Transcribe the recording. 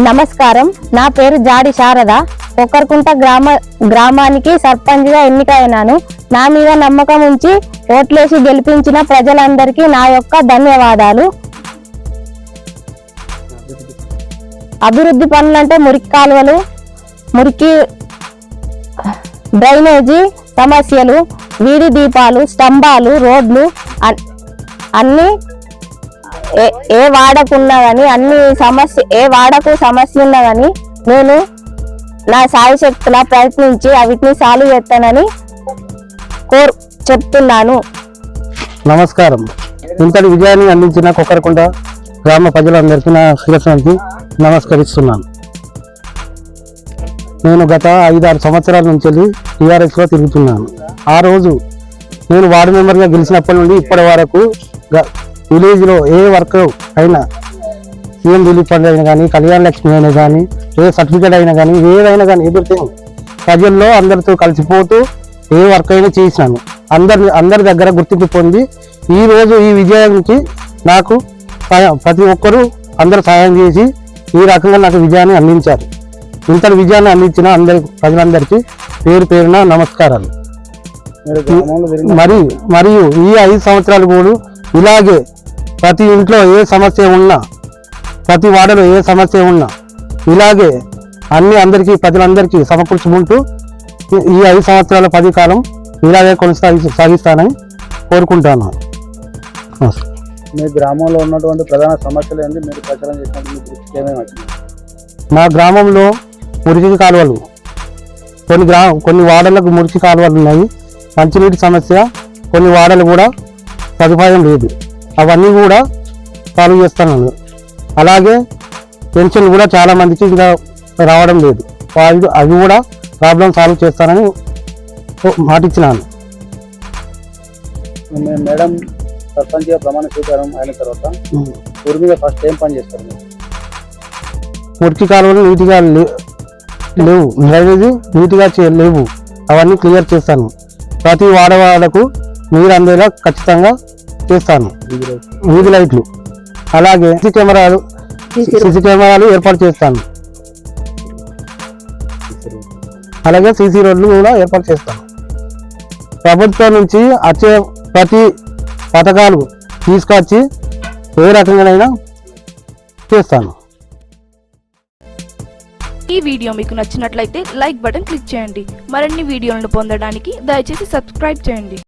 నమస్కారం, నా పేరు జాడి శారద. కొక్కర్కుంట గ్రామానికి సర్పంచ్గా ఎన్నికైనాను. నా మీద నమ్మకం ఉంచి ఓట్లేసి గెలిపించిన ప్రజలందరికీ నా యొక్క ధన్యవాదాలు. అభివృద్ధి పనులంటే మురికి కాలువలు, మురికి డ్రైనేజీ సమస్యలు, వీధి దీపాలు, స్తంభాలు, రోడ్లు అన్ని ఏ వాడకున్నా కానీ ఏ వాడకు సమస్య ఉన్నా కానీ నేను నా సాయశక్తులా ప్రయత్నించి వీటిని సాల్వ్ చేస్తానని చెప్తున్నాను. నమస్కారం. ఇంతటి విజయాన్ని అందించిన కొక్కర్కుంట గ్రామ ప్రజలందరికీ నా శిరస్సుకి నమస్కరిస్తున్నాను. నేను గత 5-6 సంవత్సరాల నుంచి టీఆర్ఎస్లో తిరుగుతున్నాను. ఆ రోజు నేను వార్డు మెంబర్గా గెలిచినప్పటి నుండి ఇప్పటి వరకు విలేజ్లో ఏ వర్క్ అయినా, సీఎం రిలీఫ్ ఫండ్ అయినా కానీ, కళ్యాణ లక్ష్మి అయినా కానీ, ఏ సర్టిఫికేట్ అయినా కానీ, ఏదైనా కానీ ఎవ్రీథింగ్ ప్రజల్లో అందరితో కలిసిపోతూ ఏ వర్క్ అయినా చేసినాను. అందరి దగ్గర గుర్తింపు పొంది ఈరోజు ఈ విజయానికి నాకు ప్రతి ఒక్కరూ అందరూ సహాయం చేసి ఈ రకంగా నాకు విజయాన్ని అందించారు. ఇంతటి విజయాన్ని అందించిన ప్రజలందరికీ పేరు పేరున నమస్కారాలు. మరియు ఈ 5 సంవత్సరాలు కూడా ఇలాగే ప్రతి ఇంట్లో ఏ సమస్య ఉన్నా, ప్రతి వాడలో ఏ సమస్య ఉన్నా ఇలాగే అందరికీ ప్రజలందరికీ సమకూర్చుకుంటూ ఈ 5 సంవత్సరాల 10 కాలం ఇలాగే సాగిస్తానని కోరుకుంటాను. మీ గ్రామంలో ఉన్నటువంటి ప్రధాన సమస్యలు ఏంటి? మీరు ప్రచారం చేసినప్పుడు ఏమేమి వచ్చినాయి? మా గ్రామంలో మురికి కాలువలు, కొన్ని వాడలకు మురికి కాలువలు ఉన్నాయి. మంచినీటి సమస్య, కొన్ని వాడలు కూడా సదుపాయం లేదు. అవన్నీ కూడా సాల్వ్ చేస్తాను. అలాగే పెన్షన్ కూడా చాలా మందికి ఇంకా రావడం లేదు. అవి కూడా ప్రాబ్లం సాల్వ్ చేస్తానని మాటిచ్చినాను. మేడం సర్పంచ్గా ప్రమాణ స్వీకారం అయిన తర్వాత ఊరి మీద ఫస్ట్ ఏం పని చేస్తారు? మురికి కాలువలు నీట్గా లేవు, డ్రైనేజీ నీట్గా లేవు, అవన్నీ క్లియర్ చేస్తాను. ప్రతి వాడవాడకు నీరు అందేలా ఖచ్చితంగా చేస్తాను. వీధి లైట్లు, అలాగే సీసీ కెమెరాలు ఏర్పాటు చేస్తాను. అలాగే సీసీ రోడ్లు కూడా ఏర్పాటు చేస్తాను. ప్రభుత్వం నుంచి వచ్చే ప్రతి పథకాలు తీసుకొచ్చి ఏ రకంగానైనా చేస్తాను. ఈ వీడియో మీకు నచ్చినట్లయితే లైక్ బటన్ క్లిక్ చేయండి. మరిన్ని వీడియోలను పొందడానికి దయచేసి సబ్స్క్రైబ్ చేయండి.